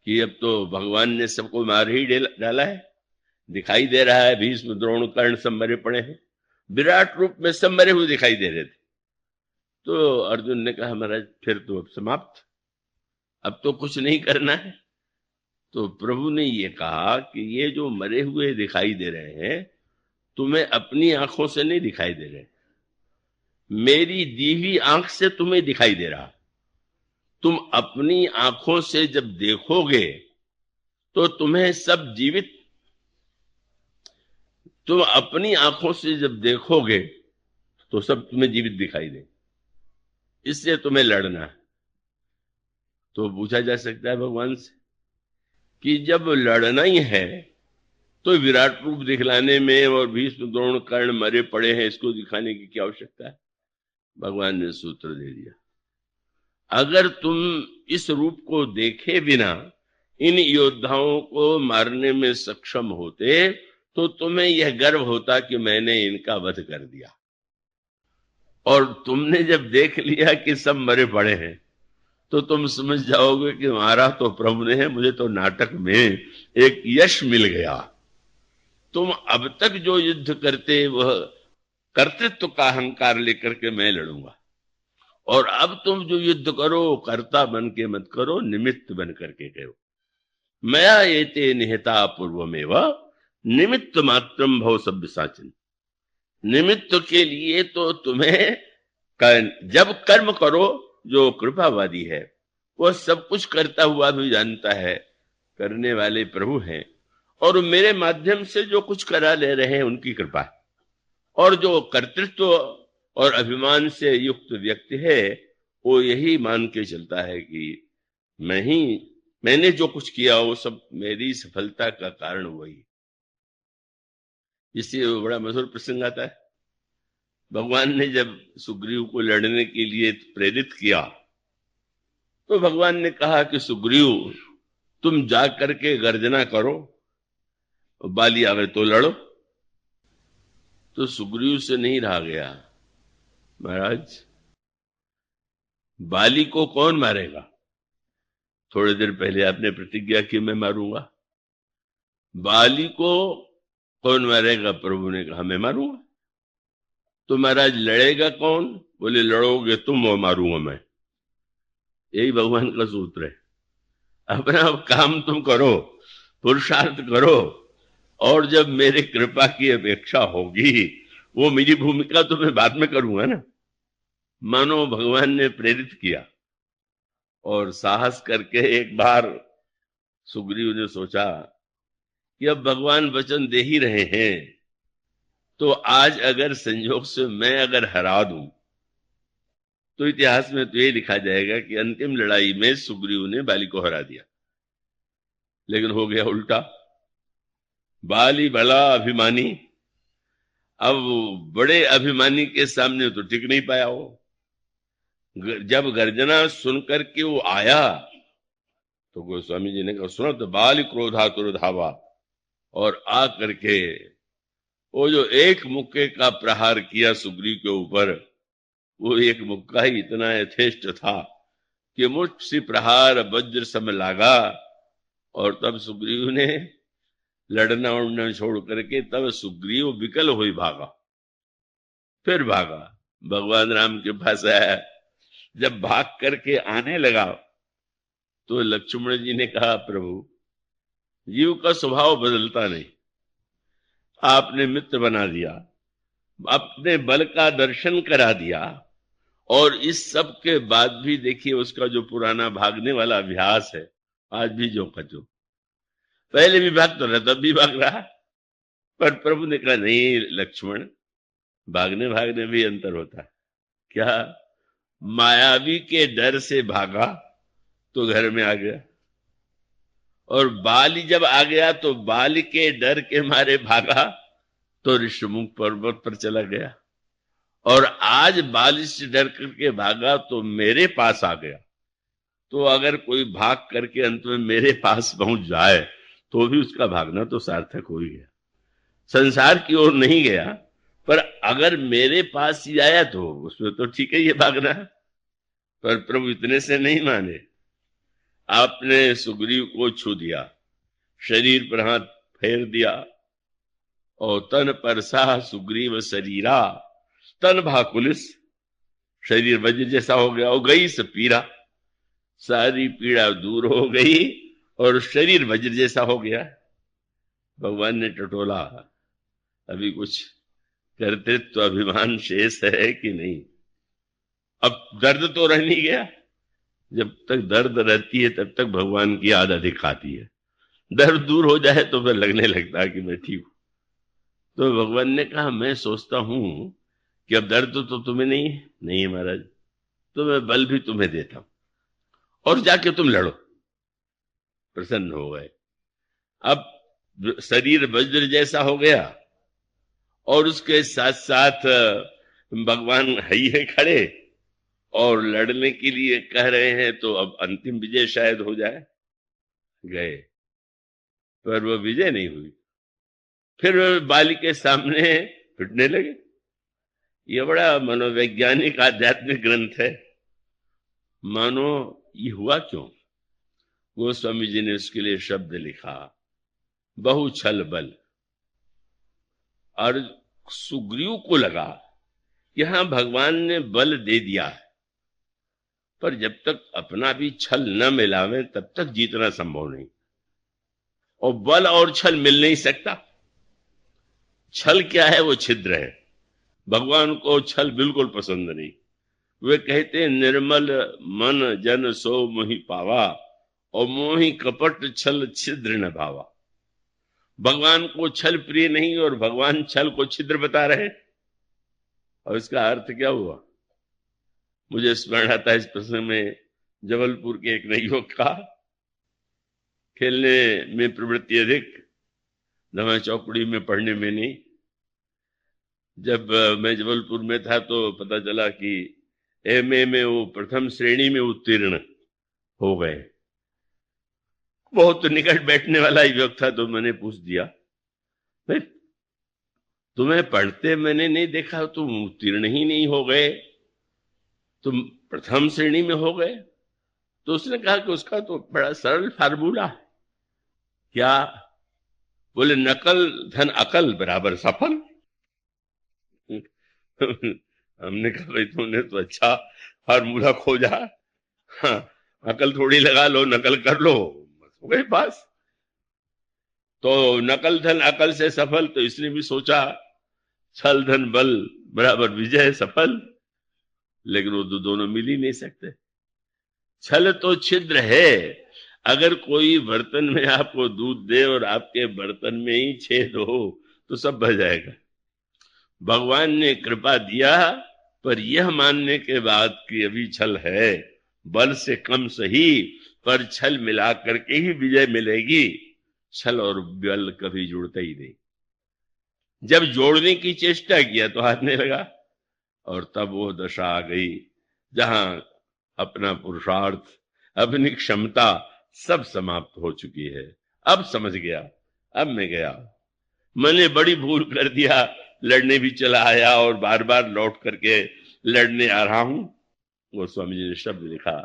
कि अब तो भगवान ने सबको मार ही डाला है, दिखाई दे रहा है भीष्म द्रोण कर्ण सब मरे पड़े हैं, विराट रूप में सब मरे हुए दिखाई दे रहे थे। तो अर्जुन ने कहा महाराज फिर तो अब समाप्त, अब तो कुछ नहीं करना है। तो प्रभु ने ये कहा कि ये जो मरे हुए दिखाई दे रहे हैं तुम्हें अपनी आंखों से नहीं दिखाई दे रहे, मेरी दी हुई आंख से तुम्हें दिखाई दे रहा। तुम अपनी आंखों से जब देखोगे तो तुम्हें सब जीवित, तुम अपनी आंखों से जब देखोगे तो सब तुम्हें जीवित दिखाई दे, इससे तुम्हें लड़ना है। तो पूछा जा सकता है भगवान से कि जब लड़ना ही है तो विराट रूप दिखलाने में और भीष्म द्रोण कर्ण मरे पड़े हैं इसको दिखाने की क्या आवश्यकता है। भगवान ने सूत्र दे दिया, अगर तुम इस रूप को देखे बिना इन योद्धाओं को मारने में सक्षम होते तो तुम्हें यह गर्व होता कि मैंने इनका वध कर दिया। और तुमने जब देख लिया कि सब मरे पड़े हैं तो तुम समझ जाओगे कि मारा तो प्रभु ने है, मुझे तो नाटक में एक यश मिल गया। तुम अब तक जो युद्ध करते वह कर्तृत्व का अहंकार लेकर के मैं लड़ूंगा, और अब तुम जो युद्ध करो कर्ता बन के मत करो, निमित्त बन करके करो। मया एते निहता पूर्वमेव निमित्त मात्रम भव सभ्य साचिन। निमित्त के लिए तो तुम्हें जब कर्म करो, जो कृपावादी है वह सब कुछ करता हुआ भी जानता है करने वाले प्रभु हैं, और मेरे माध्यम से जो कुछ करा ले रहे हैं उनकी कृपा है। और जो कर्तृत्व और अभिमान से युक्त व्यक्ति है वो यही मान के चलता है कि मैंने जो कुछ किया वो सब मेरी सफलता का कारण वही। इससे बड़ा मशहूर प्रसंग आता है, भगवान ने जब सुग्रीव को लड़ने के लिए प्रेरित किया तो भगवान ने कहा कि सुग्रीव तुम जा करके गर्जना करो, बाली आवे तो लड़ो। तो सुग्रीव से नहीं रहा गया, महाराज बाली को कौन मारेगा, थोड़ी देर पहले आपने प्रतिज्ञा की मैं मारूंगा, बाली को कौन मारेगा, प्रभु ने कहा मैं मारूंगा। तो महाराज लड़ेगा कौन, बोले लड़ोगे तुम और मारूंगा मैं। यही भगवान का सूत्र है, अपना काम तुम करो, पुरुषार्थ करो, और जब मेरे कृपा की अपेक्षा होगी वो मेरी भूमिका तो मैं बाद में करूंगा ना। मानो भगवान ने प्रेरित किया और साहस करके एक बार सुग्रीव ने सोचा कि अब भगवान वचन दे ही रहे हैं तो आज अगर संयोग से मैं अगर हरा दूं तो इतिहास में तो ये लिखा जाएगा कि अंतिम लड़ाई में सुग्रीव ने बाली को हरा दिया। लेकिन हो गया उल्टा, बाली बड़ा अभिमानी, अब बड़े अभिमानी के सामने तो टिक नहीं पाया वो। जब गर्जना सुनकर के वो आया तो गोस्वामी जी ने कहा सुनो तो बाल क्रोधातुर धावा, और आ करके वो जो एक मुक्के का प्रहार किया सुग्रीव के ऊपर, वो एक मुक्का ही इतना यथेष्ट था कि मुझ सी प्रहार वज्र सम लागा। और तब सुग्रीव ने लड़ना उड़ना छोड़ करके तब सुग्रीव विकल हुई भागा, फिर भागा भगवान राम के पास आया। जब भाग करके आने लगा तो लक्ष्मण जी ने कहा प्रभु जीव का स्वभाव बदलता नहीं, आपने मित्र बना दिया, अपने बल का दर्शन करा दिया, और इस सब के बाद भी देखिए उसका जो पुराना भागने वाला अभ्यास है आज भी जो का जो, पहले भी भागता रहा तब भी भाग रहा। पर प्रभु ने कहा नहीं लक्ष्मण, भागने भागने भी अंतर होता है। क्या, मायावी के डर से भागा तो घर में आ गया, और बाली जब आ गया तो बाली के डर के मारे भागा तो ऋषमुख पर्वत पर चला गया, और आज बाली से डर करके भागा तो मेरे पास आ गया। तो अगर कोई भाग करके अंत में मेरे पास पहुंच जाए तो भी उसका भागना तो सार्थक हो ही गया, संसार की ओर नहीं गया। पर अगर मेरे पास ही आया तो उसमें तो ठीक है ये भागना है। पर प्रभु इतने से नहीं माने, आपने सुग्रीव को छू दिया, शरीर पर हाथ फेर दिया, और तन परसा सुग्रीव शरीरा, तन भाकुलिस, शरीर वज्र जैसा हो गया, हो गई सब पीड़ा, सारी पीड़ा दूर हो गई और शरीर वज्र जैसा हो गया। भगवान ने टटोला, अभी कुछ कर्तृत्व अभिमान शेष है कि नहीं? अब दर्द तो रह नहीं गया। जब तक दर्द रहती है तब तक भगवान की याद अधिक आती है, दर्द दूर हो जाए तो फिर लगने लगता है कि मैं ठीक हूं। तो भगवान ने कहा, मैं सोचता हूं कि अब दर्द तो तुम्हें नहीं है। नहीं महाराज, तो मैं बल भी तुम्हें देता हूं और जाके तुम लड़ो। प्रसन्न हो गए। अब शरीर वज्र जैसा हो गया और उसके साथ साथ भगवान है खड़े और लड़ने के लिए कह रहे हैं, तो अब अंतिम विजय शायद हो जाए। गए, पर वो विजय नहीं हुई। फिर बाली के सामने पिटने लगे। ये बड़ा मनोवैज्ञानिक आध्यात्मिक ग्रंथ है। मानो ये हुआ क्यों? गोस्वामी जी ने उसके लिए शब्द लिखा, बहु छल बल। और सुग्रीव को लगा कि हाँ, भगवान ने बल दे दिया है, पर जब तक अपना भी छल न मिलावे तब तक जीतना संभव नहीं। और बल और छल मिल नहीं सकता। छल क्या है? वो छिद्र है। भगवान को छल बिल्कुल पसंद नहीं। वे कहते हैं, निर्मल मन जन सो मोहि पावा, और मोहि कपट छल छिद्र न भावा। भगवान को छल प्रिय नहीं और भगवान छल को छिद्र बता रहे हैं। और इसका अर्थ क्या हुआ? मुझे स्मरण आता है इस प्रसंग में जबलपुर के एक युवक का, खेलने में प्रवृत्ति अधिक, दमा चौकड़ी में पढ़ने में नहीं। जब मैं जबलपुर में था तो पता चला कि एमए में वो प्रथम श्रेणी में उत्तीर्ण हो गए। बहुत निकट बैठने वाला युवक था, तो मैंने पूछ दिया, भाई तुम्हें पढ़ते मैंने नहीं देखा, तुम उत्तीर्ण ही नहीं हो गए, तुम प्रथम श्रेणी में हो गए। तो उसने कहा कि उसका तो बड़ा सरल फार्मूला है। क्या? बोले, नकल धन अकल बराबर सफल। हमने कहा, भाई तुमने तो अच्छा फार्मूला खोजा। हाँ, अकल थोड़ी लगा लो, नकल कर लो, बस हो गए पास। तो नकल धन अकल से सफल, तो इसने भी सोचा छल धन बल बराबर विजय सफल। लेकिन वो दोनों मिल ही नहीं सकते। छल तो छिद्र है। अगर कोई बर्तन में आपको दूध दे और आपके बर्तन में ही छेद हो तो सब बह जाएगा। भगवान ने कृपा दिया, पर यह मानने के बाद कि अभी छल है, बल से कम सही, पर छल मिला करके ही विजय मिलेगी। छल और बल कभी जुड़ता ही नहीं। जब जोड़ने की चेष्टा किया तो हारने लगा, और तब वो दशा आ गई जहां अपना पुरुषार्थ, अपनी क्षमता सब समाप्त हो चुकी है। अब समझ गया, अब मैं गया, मैंने बड़ी भूल कर दिया, लड़ने भी चला आया और बार बार लौट करके लड़ने आ रहा हूं। गोस्वामी जी ने शब्द लिखा,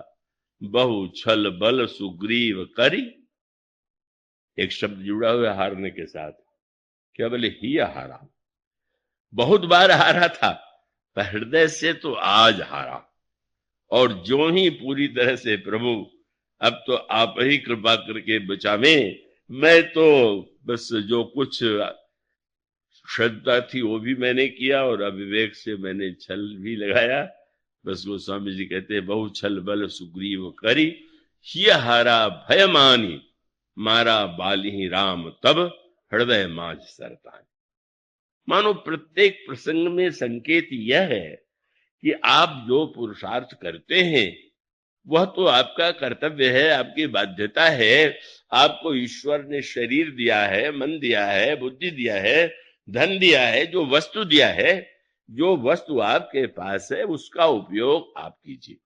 बहु छल बल सुग्रीव करी। एक शब्द जुड़ा हुआ हारने के साथ। क्या बोले? ही हारा। बहुत बार हारा था, पर हृदय से तो आज हारा। और जो ही पूरी तरह से, प्रभु अब तो आप ही कृपा करके बचावें, मैं तो बस जो कुछ श्रद्धा थी वो भी मैंने किया और अविवेक से मैंने छल भी लगाया। बस गोस्वामी जी कहते हैं, बहु छल बल सुग्रीव करी, हिय हारा भय मानी, मारा बाली राम तब हृदय माज सरतानी। मानो प्रत्येक प्रसंग में संकेत यह है कि आप जो पुरुषार्थ करते हैं वह तो आपका कर्तव्य है, आपकी बाध्यता है। आपको ईश्वर ने शरीर दिया है, मन दिया है, बुद्धि दिया है, धन दिया है, जो वस्तु दिया है, जो वस्तु आपके पास है उसका उपयोग आप कीजिए।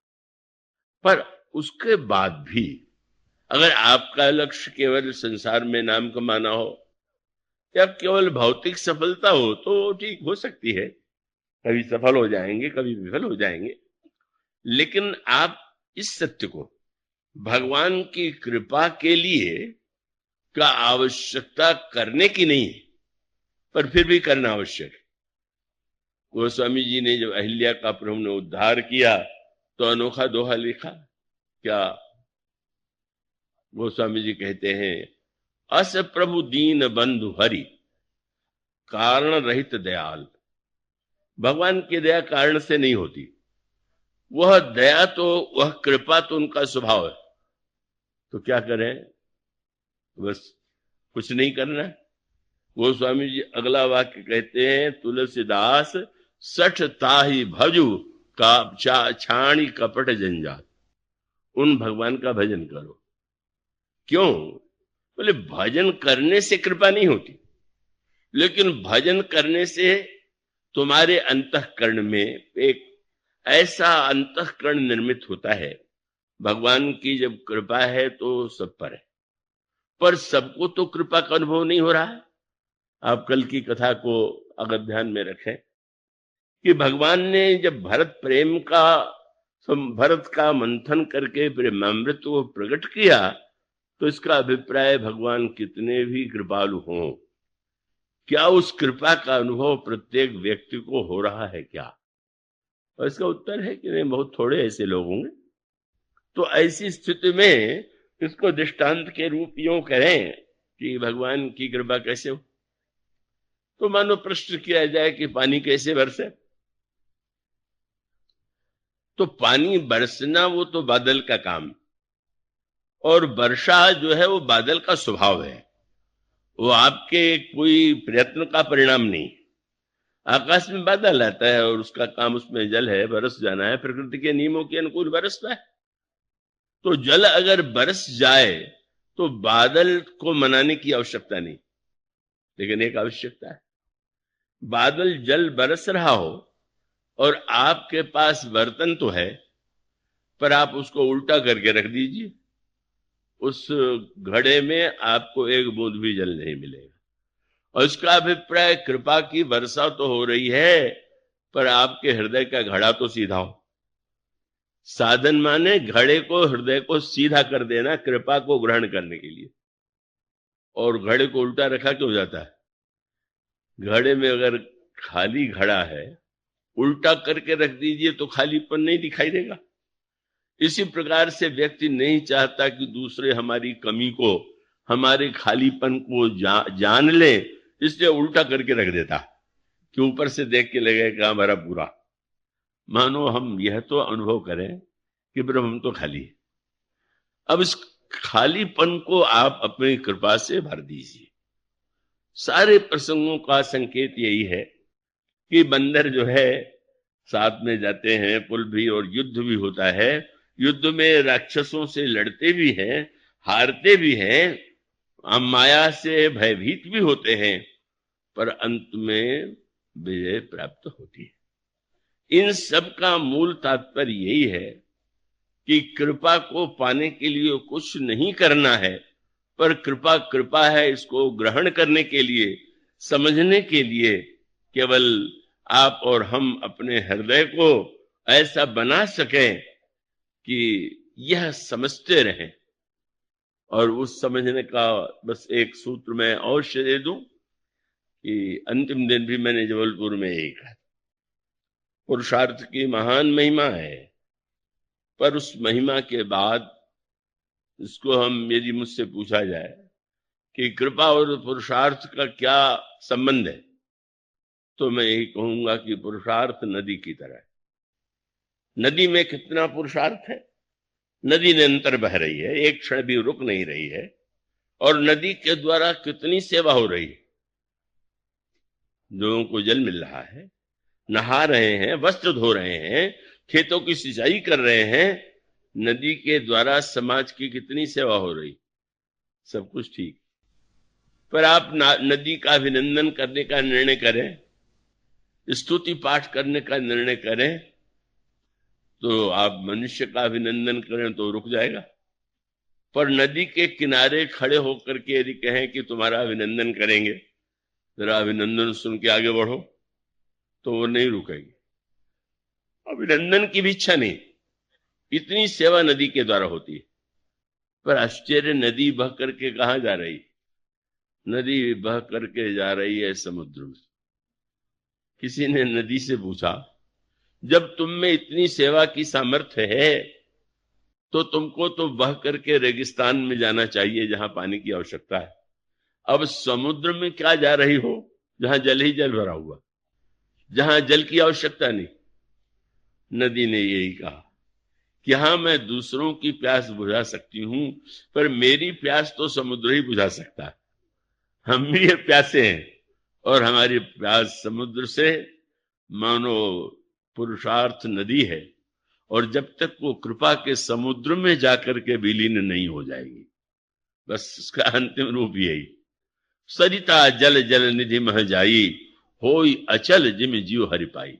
पर उसके बाद भी अगर आपका लक्ष्य केवल संसार में नाम कमाना हो या केवल भौतिक सफलता हो तो ठीक हो सकती है, कभी सफल हो जाएंगे, कभी विफल हो जाएंगे। लेकिन आप इस सत्य को भगवान की कृपा के लिए का आवश्यकता करने की नहीं है, पर फिर भी करना आवश्यक है। गोस्वामी जी ने जब अहिल्या का प्रभु ने उद्धार किया तो अनोखा दोहा लिखा। क्या गोस्वामी जी कहते हैं, अस प्रभु दीन बंधु हरि कारण रहित दयाल। भगवान की दया कारण से नहीं होती, वह दया तो, वह कृपा तो उनका स्वभाव है। तो क्या करें, बस कुछ नहीं करना। गोस्वामी जी अगला वाक्य कहते हैं, तुलसीदास सठ ताहि भजु का छाणी कपट जंजाल। उन भगवान का भजन करो। क्यों? बोले भजन करने से कृपा नहीं होती, लेकिन भजन करने से तुम्हारे अंतःकरण में एक ऐसा अंतःकरण निर्मित होता है। भगवान की जब कृपा है तो सब पर सबको तो कृपा का अनुभव नहीं हो रहा है। आप कल की कथा को अगर ध्यान में रखें कि भगवान ने जब भरत का मंथन करके प्रेमामृत को प्रकट किया, तो इसका अभिप्राय भगवान कितने भी कृपालु हों, क्या उस कृपा का अनुभव प्रत्येक व्यक्ति को हो रहा है क्या? और इसका उत्तर है कि नहीं, बहुत थोड़े ऐसे लोग होंगे। तो ऐसी स्थिति में इसको दृष्टांत के रूप यूं करें कि भगवान की कृपा कैसे हो। तो मानो प्रश्न किया जाए कि पानी कैसे बरसे, तो पानी बरसना वो तो बादल का काम, और वर्षा जो है वो बादल का स्वभाव है, वो आपके कोई प्रयत्न का परिणाम नहीं। आकाश में बादल आता है और उसका काम, उसमें जल है, बरस जाना है, प्रकृति के नियमों के अनुकूल बरसता है। तो जल अगर बरस जाए तो बादल को मनाने की आवश्यकता नहीं, लेकिन एक आवश्यकता है, बादल जल बरस रहा हो और आपके पास बर्तन तो है, पर आप उसको उल्टा करके रख दीजिए, उस घड़े में आपको एक बूंद भी जल नहीं मिलेगा। और इसका अभिप्राय कृपा की वर्षा तो हो रही है, पर आपके हृदय का घड़ा तो सीधा हो। साधन माने घड़े को, हृदय को सीधा कर देना कृपा को ग्रहण करने के लिए। और घड़े को उल्टा रखा क्यों जाता है? घड़े में अगर खाली घड़ा है, उल्टा करके रख दीजिए तो खालीपन नहीं दिखाई देगा। इसी प्रकार से व्यक्ति नहीं चाहता कि दूसरे हमारी कमी को, हमारे खालीपन को जान ले, इसलिए उल्टा करके रख देता कि ऊपर से देख के लगेगा हमारा बुरा। मानो हम यह तो अनुभव करें कि ब्रह्म हम तो खाली है। अब इस खालीपन को आप अपनी कृपा से भर दीजिए। सारे प्रसंगों का संकेत यही है कि बंदर जो है साथ में जाते हैं, पुल भी और युद्ध भी होता है। युद्ध में राक्षसों से लड़ते भी हैं, हारते भी हैं, माया से भयभीत भी होते हैं, पर अंत में विजय प्राप्त होती है। इन सब का मूल तात्पर्य यही है कि कृपा को पाने के लिए कुछ नहीं करना है, पर कृपा कृपा है, इसको ग्रहण करने के लिए, समझने के लिए केवल आप और हम अपने हृदय को ऐसा बना सकें कि यह समझते रहें। और उस समझने का बस एक सूत्र मैं अवश्य दे दूं कि अंतिम दिन भी मैंने जबलपुर में यही कहा, पुरुषार्थ की महान महिमा है, पर उस महिमा के बाद इसको हम, यदि मुझसे पूछा जाए कि कृपा और पुरुषार्थ का क्या संबंध है, तो मैं यही कहूंगा कि पुरुषार्थ नदी की तरह है। नदी में कितना पुरुषार्थ है, नदी निरंतर बह रही है, एक क्षण भी रुक नहीं रही है, और नदी के द्वारा कितनी सेवा हो रही है। लोगों को जल मिल रहा है, नहा रहे हैं, वस्त्र धो रहे हैं, खेतों की सिंचाई कर रहे हैं, नदी के द्वारा समाज की कितनी सेवा हो रही, सब कुछ ठीक। पर आप नदी का अभिनंदन करने का निर्णय करें, स्तुति पाठ करने का निर्णय करें, तो आप मनुष्य का अभिनंदन करें तो रुक जाएगा। पर नदी के किनारे खड़े होकर के यदि कहें कि तुम्हारा अभिनंदन करेंगे, जरा अभिनंदन सुन के आगे बढ़ो, तो वो नहीं रुकेगी। अभिनंदन की भी इच्छा नहीं, इतनी सेवा नदी के द्वारा होती है। पर आश्चर्य, नदी बह करके कहाँ जा रही? नदी बह करके जा रही है समुद्र में। किसी ने नदी से पूछा, जब तुम में इतनी सेवा की सामर्थ्य है तो तुमको तो बह करके रेगिस्तान में जाना चाहिए जहां पानी की आवश्यकता है। अब समुद्र में क्या जा रही हो जहां जल ही जल भरा हुआ, जहां जल की आवश्यकता नहीं। नदी ने यही कहा कि हाँ, मैं दूसरों की प्यास बुझा सकती हूं, पर मेरी प्यास तो समुद्र ही बुझा सकता है। हम भी ये प्यासे हैं और हमारी प्यास समुद्र से मानो पुरुषार्थ नदी है, और जब तक वो कृपा के समुद्र में जाकर के विलीन नहीं हो जाएगी, बस उसका अंतिम रूप यही। सरिता जल जल निधि मह जाई, होई अचल जिम जीव हरि पाई।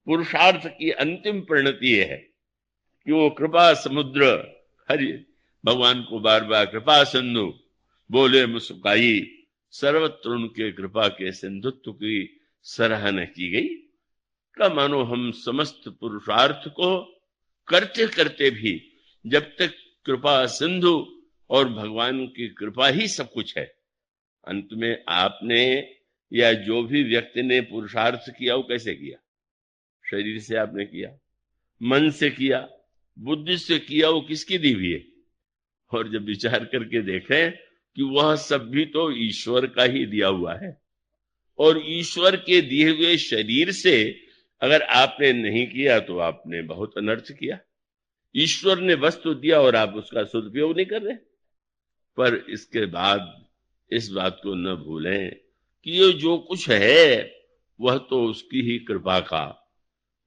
पुरुषार्थ की अंतिम परिणति यह है कि वो कृपा समुद्र हरि भगवान को बार बार कृपा सिंधु बोले मुस्काई, सर्वत्र उनके कृपा के सिंधुत्व की सराहना की गई। का मानो हम समस्त पुरुषार्थ को करते करते भी जब तक कृपा सिंधु और भगवान की कृपा ही सब कुछ है, अंत में आपने या जो भी व्यक्ति ने पुरुषार्थ किया वो कैसे किया? शरीर से आपने किया, मन से किया, बुद्धि से किया, वो किसकी दी हुई है? और जब विचार करके देखें कि वह सब भी तो ईश्वर का ही दिया हुआ है, और ईश्वर के दिए हुए शरीर से अगर आपने नहीं किया तो आपने बहुत अनर्थ किया। ईश्वर ने वस्तु दिया और आप उसका सदुपयोग नहीं कर रहे। पर इसके बाद इस बात को न भूलें कि ये जो कुछ है वह तो उसकी ही कृपा का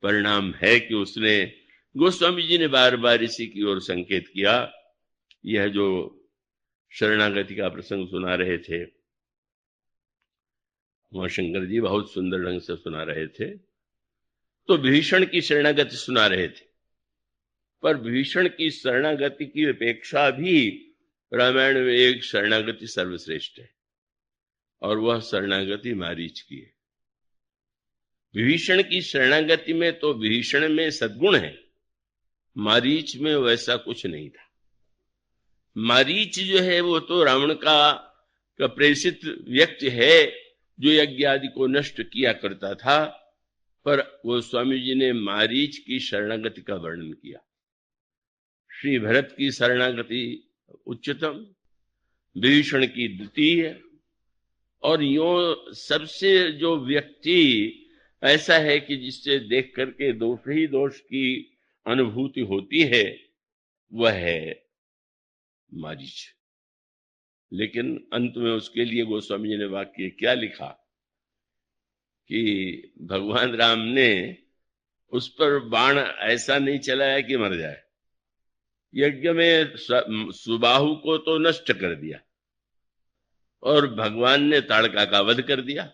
परिणाम है कि उसने, गोस्वामी जी ने बार बार इसी की ओर संकेत किया। यह जो शरणागति का प्रसंग सुना रहे थे, उमाशंकर जी बहुत सुंदर ढंग से सुना रहे थे। तो भीषण की शरणागति सुना रहे थे, पर भीषण की शरणागति की अपेक्षा भी रामायण में एक शरणागति सर्वश्रेष्ठ है, और वह शरणागति मारीच की है। विभीषण की शरणागति में तो विभीषण में सद्गुण है, मारीच में वैसा कुछ नहीं था। मारीच जो है वो तो रावण का प्रेषित व्यक्ति है जो यज्ञ आदि को नष्ट किया करता था, पर वो स्वामी जी ने मारीच की शरणागति का वर्णन किया। श्री भरत की शरणागति उच्चतम, विभीषण की द्वितीय, और यो सबसे जो व्यक्ति ऐसा है कि जिससे देख करके दोष ही दोष की अनुभूति होती है वह है मारीच। लेकिन अंत में उसके लिए गोस्वामी जी ने वाक्य क्या लिखा कि भगवान राम ने उस पर बाण ऐसा नहीं चलाया कि मर जाए। यज्ञ में सुबाहु को तो नष्ट कर दिया और भगवान ने ताड़का का वध कर दिया,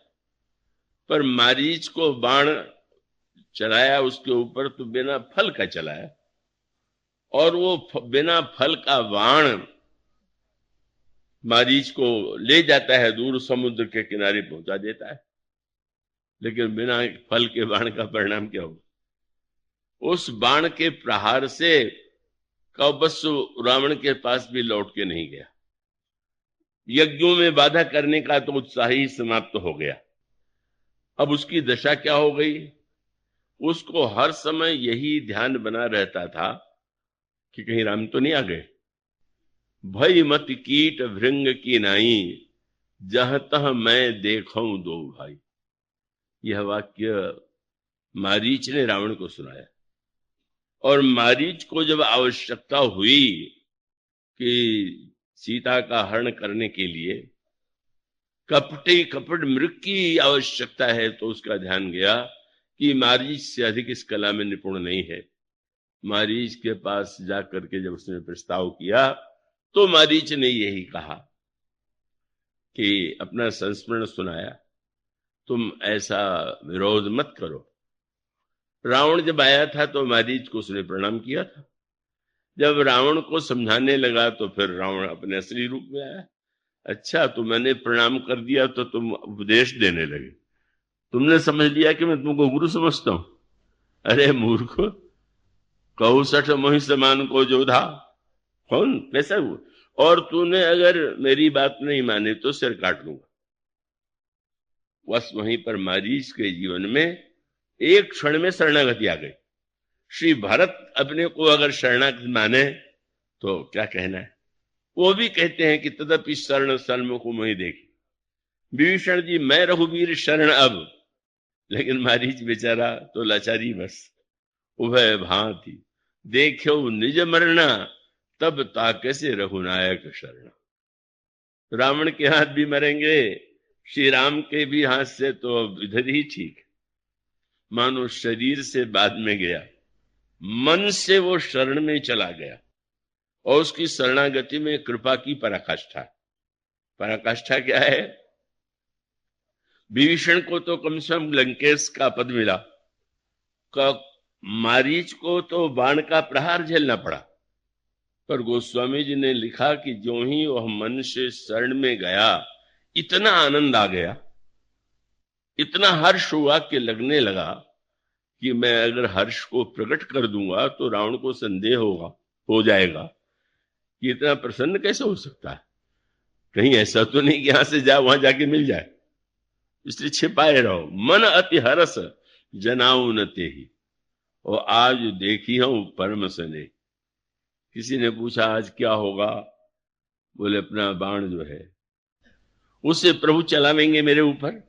पर मारीच को बाण चलाया उसके ऊपर तो बिना फल का चलाया, और वो बिना फल का बाण मारीच को ले जाता है, दूर समुद्र के किनारे पहुंचा देता है। लेकिन बिना फल के बाण का परिणाम क्या होगा? उस बाण के प्रहार से कौबस्सु रावण के पास भी लौट के नहीं गया। यज्ञों में बाधा करने का तो उत्साह ही समाप्त हो गया। अब उसकी दशा क्या हो गई? उसको हर समय यही ध्यान बना रहता था कि कहीं राम तो नहीं आ गए। भय मत कीट भृंग की नाई, जहां तह मैं देखूं दो भाई। यह वाक्य मारीच ने रावण को सुनाया, और मारीच को जब आवश्यकता हुई कि सीता का हरण करने के लिए कपट मृग की आवश्यकता है, तो उसका ध्यान गया कि मारीच से अधिक इस कला में निपुण नहीं है। मारीच के पास जाकर के जब उसने प्रस्ताव किया तो मारीच ने यही कहा कि अपना संस्मरण सुनाया, तुम ऐसा विरोध मत करो। रावण जब आया था तो मारीच को उसने प्रणाम किया था। जब रावण को समझाने लगा तो फिर रावण अपने असली रूप में आया। अच्छा, तो मैंने प्रणाम कर दिया तो तुम उपदेश देने लगे, तुमने समझ लिया कि मैं तुमको गुरु समझता हूं। अरे मूर्ख, कहु सठ मोहि समान को जोधा, कौन कैसा हुआ? और तूने अगर मेरी बात नहीं माने तो सिर काट दूंगा। बस वहीं पर मारीच के जीवन में एक क्षण में शरणागति आ गई। श्री भरत अपने को अगर शरणागति माने तो क्या कहना है। वो भी कहते हैं कि तदपि शरण सन्मुख मोहि देखी। विभीषण जी मैं रघुवीर शरण अब, लेकिन मारीच बेचारा तो लाचारी बस। उभय भांति देखो निज मरना, तब ताके से रघुनायक शरण। रावण के हाथ भी मरेंगे, श्री राम के भी हाथ से तो अब इधर ही ठीक। मानो शरीर से बाद में गया, मन से वो शरण में चला गया और उसकी शरणागति में कृपा की पराकाष्ठा। पराकाष्ठा क्या है? विभीषण को तो कम से कम लंकेश का पद मिला, मारीच को तो बाण का प्रहार झेलना पड़ा। पर गोस्वामी जी ने लिखा कि जो ही वह मन से शरण में गया, इतना आनंद आ गया, इतना हर्ष हुआ कि लगने लगा कि मैं अगर हर्ष को प्रकट कर दूंगा तो रावण को संदेह हो जाएगा कि इतना प्रसन्न कैसे हो सकता है, कहीं ऐसा तो नहीं कि यहां से जा वहां जाके मिल जाए, इसलिए छिपाए रहो। मन अति हरस जनाऊ न तेहि, और आज देखी हूं परम सने। किसी ने पूछा आज क्या होगा? बोले अपना बाण जो है उसे प्रभु चलावेंगे मेरे ऊपर।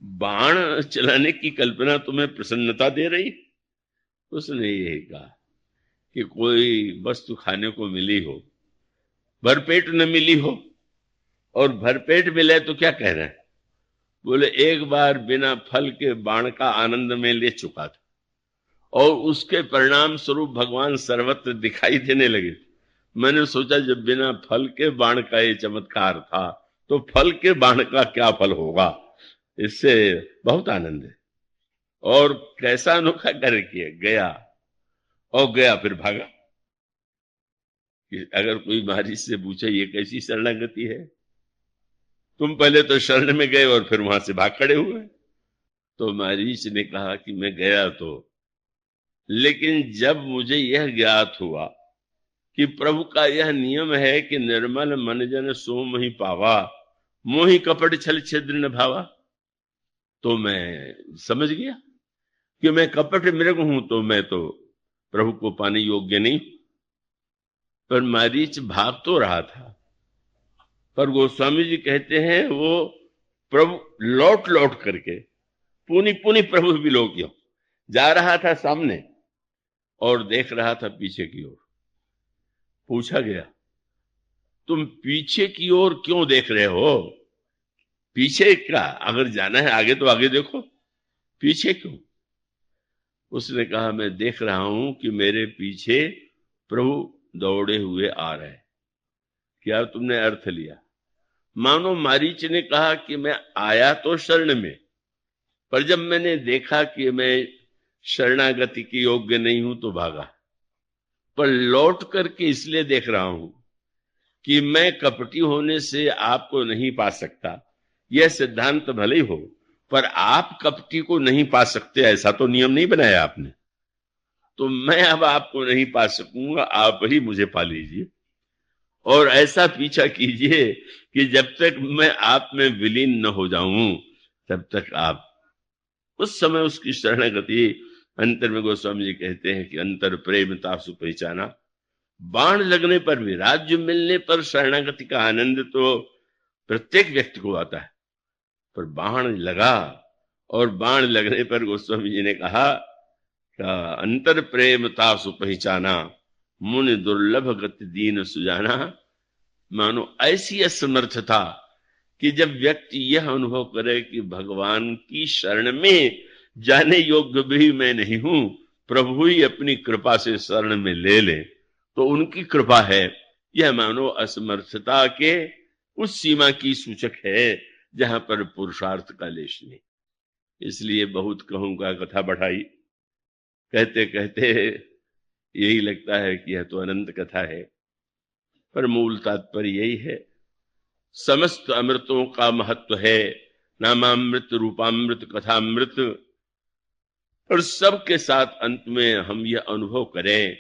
बाण चलाने की कल्पना तुम्हें प्रसन्नता दे रही? उसने यही कहा कि कोई वस्तु खाने को मिली हो, भरपेट न मिली हो, और भरपेट मिले तो क्या कह रहे हैं? बोले एक बार बिना फल के बाण का आनंद में ले चुका था और उसके परिणाम स्वरूप भगवान सर्वत्र दिखाई देने लगे। मैंने सोचा जब बिना फल के बाण का ये चमत्कार था तो फल के बाण का क्या फल होगा। इससे बहुत आनंद है। और कैसा अनोखा कार्य किया, गया और गया फिर भागा। कि अगर कोई महाराज से पूछे ये कैसी शरणागति है, तुम पहले तो शरण में गए और फिर वहां से भाग खड़े हुए। तो महाराज ने कहा कि मैं गया तो, लेकिन जब मुझे यह ज्ञात हुआ कि प्रभु का यह नियम है कि निर्मल मन जन सो मोहि पावा, मोहि कपट छल छिद्र न भावा, तो मैं समझ गया कि मैं कपट मृग हूं, तो मैं तो प्रभु को पाने योग्य नहीं। पर मारीच भाग तो रहा था, पर गोस्वामी जी कहते हैं वो प्रभु लौट लौट करके पुनि पुनि प्रभु विलोक्य जा रहा था सामने और देख रहा था पीछे की ओर। पूछा गया तुम पीछे की ओर क्यों देख रहे हो? पीछे का अगर जाना है आगे तो आगे देखो, पीछे क्यों? उसने कहा मैं देख रहा हूं कि मेरे पीछे प्रभु दौड़े हुए आ रहे हैं। क्या तुमने अर्थ लिया? मानो मारीच ने कहा कि मैं आया तो शरण में, पर जब मैंने देखा कि मैं शरणागति के योग्य नहीं हूं तो भागा। पर लौट करके इसलिए देख रहा हूं कि मैं कपटी होने से आपको नहीं पा सकता, यह सिद्धांत भले ही हो, पर आप कपटी को नहीं पा सकते ऐसा तो नियम नहीं बनाया आपने। तो मैं अब आपको नहीं पा सकूंगा, आप ही मुझे पा लीजिए और ऐसा पीछा कीजिए कि जब तक मैं आप में विलीन न हो जाऊं तब तक आप। उस समय उसकी शरणागति अंतर में गोस्वामी जी कहते हैं कि अंतर प्रेम तासु पहचाना। बाण लगने पर भी, राज्य मिलने पर शरणागति का आनंद तो प्रत्येक व्यक्ति को आता है, पर बाण लगा और बाण लगने पर गोस्वामी जी ने कहा अंतर प्रेम तासु पहचाना, मुनि दुर्लभ गति दीन सुजाना। मानो ऐसी असमर्थता कि जब व्यक्ति यह अनुभव करे कि भगवान की शरण में जाने योग्य भी मैं नहीं हूं, प्रभु ही अपनी कृपा से शरण में ले ले तो उनकी कृपा है। यह मानो असमर्थता के उस सीमा की सूचक है जहां पर पुरुषार्थ का लेश नहीं। इसलिए बहुत कहूंगा कथा बढ़ाई, कहते कहते यही लगता है कि यह तो अनंत कथा है, पर मूल तात्पर्य यही है। समस्त अमृतों का महत्व है नामामृत रूपामृत कथामृत। और सबके साथ अंत में हम यह अनुभव करें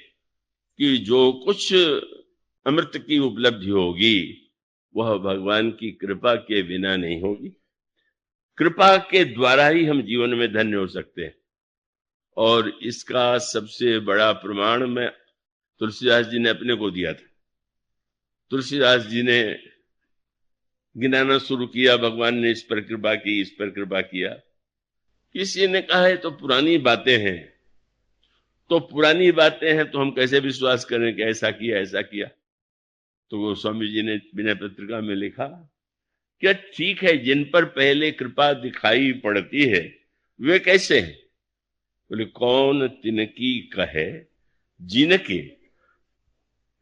कि जो कुछ अमृत की उपलब्धि होगी वह भगवान की कृपा के बिना नहीं होगी। कृपा के द्वारा ही हम जीवन में धन्य हो सकते हैं। और इसका सबसे बड़ा प्रमाण मैं तुलसीदास जी ने अपने को दिया था। तुलसीदास जी ने गिनाना शुरू किया, भगवान ने इस पर कृपा की, इस पर कृपा किया। किसी ने कहा है तो पुरानी बातें हैं, तो पुरानी बातें हैं तो हम कैसे विश्वास करें कि ऐसा किया ऐसा किया। तो गोस्वामी जी ने विनय पत्रिका में लिखा क्या ठीक है, जिन पर पहले कृपा दिखाई पड़ती है वे कैसे हैं? बोले कौन तिनकी कहे जिनके,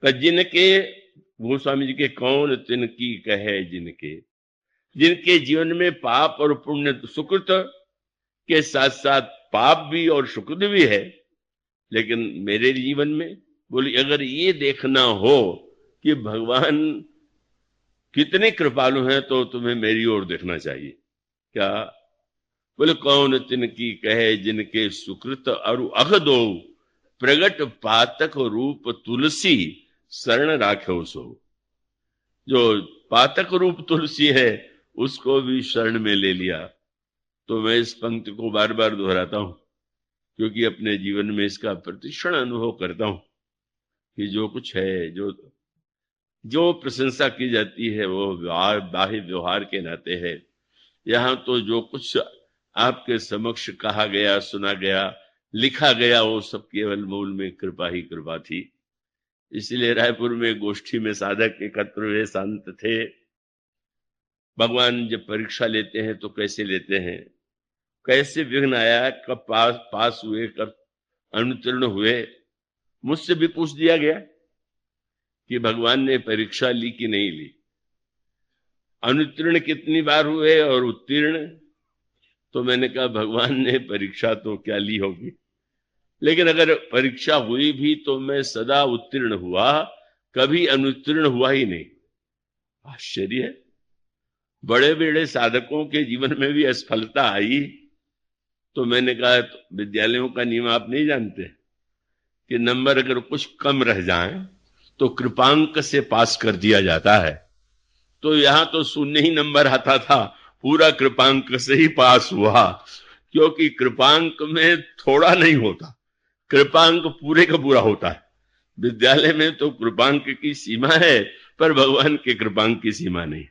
जिनके गोस्वामी जी के कौन तिनकी कहे जिनके, जिनके जीवन में पाप और पुण्य सुकृत के साथ साथ पाप भी और सुकृत भी है। लेकिन मेरे जीवन में बोली अगर ये देखना हो कि भगवान कितने कृपालु हैं तो तुम्हें मेरी ओर देखना चाहिए। क्या? बोले कौन तिनकी कहे जिनके सुकृत और अघ दो, प्रगट पातक रूप तुलसी शरण राखे सो। जो पातक रूप तुलसी है उसको भी शरण में ले लिया। तो मैं इस पंक्ति को बार बार दोहराता हूं क्योंकि अपने जीवन में इसका प्रतिक्षण अनुभव करता हूं कि जो कुछ है, जो प्रशंसा की जाती है वो बाह्य व्यवहार के नाते है। यहाँ तो जो कुछ आपके समक्ष कहा गया, सुना गया, लिखा गया, वो सब केवल मूल में कृपा ही कृपा थी। इसलिए रायपुर में गोष्ठी में साधक एकत्र हुए, शांत थे। भगवान जब परीक्षा लेते हैं तो कैसे लेते हैं, कैसे विघ्न आया, कब पास हुए, कब अनुतीर्ण हुए। मुझसे भी पूछ दिया गया कि भगवान ने परीक्षा ली कि नहीं ली, अनुतीर्ण कितनी बार हुए और उत्तीर्ण। तो मैंने कहा भगवान ने परीक्षा तो क्या ली होगी, लेकिन अगर परीक्षा हुई भी तो मैं सदा उत्तीर्ण हुआ, कभी अनुत्तीर्ण हुआ ही नहीं। आश्चर्य है, बड़े बड़े साधकों के जीवन में भी असफलता आई। तो मैंने कहा तो विद्यालयों का नियम आप नहीं जानते कि नंबर अगर कुछ कम रह जाए तो कृपांक से पास कर दिया जाता है। तो यहां तो शून्य ही नंबर आता था, पूरा कृपांक से ही पास हुआ, क्योंकि कृपांक में थोड़ा नहीं होता, कृपांक पूरे का पूरा होता है। विद्यालय में तो कृपांक की सीमा है पर भगवान के कृपांक की सीमा नहीं।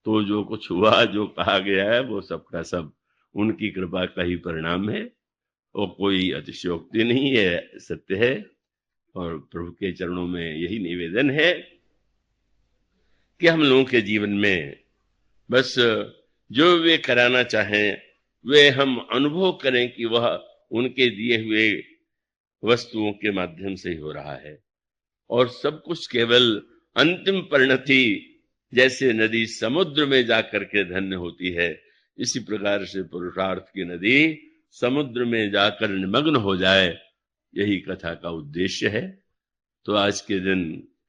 तो जो कुछ हुआ, जो कहा गया है, वो सब का सब उनकी कृपा का ही परिणाम है। वो कोई अतिशयोक्ति नहीं है, सत्य है। और प्रभु के चरणों में यही निवेदन है कि हम लोगों के जीवन में बस जो वे कराना चाहें वे हम अनुभव करें कि वह उनके दिए हुए वस्तुओं के माध्यम से ही हो रहा है। और सब कुछ केवल अंतिम परिणति, जैसे नदी समुद्र में जाकर के धन्य होती है, इसी प्रकार से पुरुषार्थ की नदी समुद्र में जाकर निमग्न हो जाए, यही कथा का उद्देश्य है। तो आज के दिन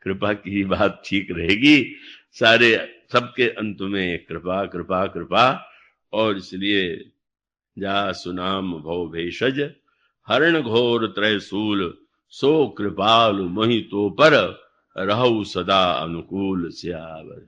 कृपा की बात ठीक रहेगी। सारे सबके अंत में कृपा कृपा कृपा। और इसलिए जा सुनाम भव भेषज, हरण घोर त्रयसूल, सो कृपालु मोहि तो पर रहु सदा अनुकूल। स्यावर।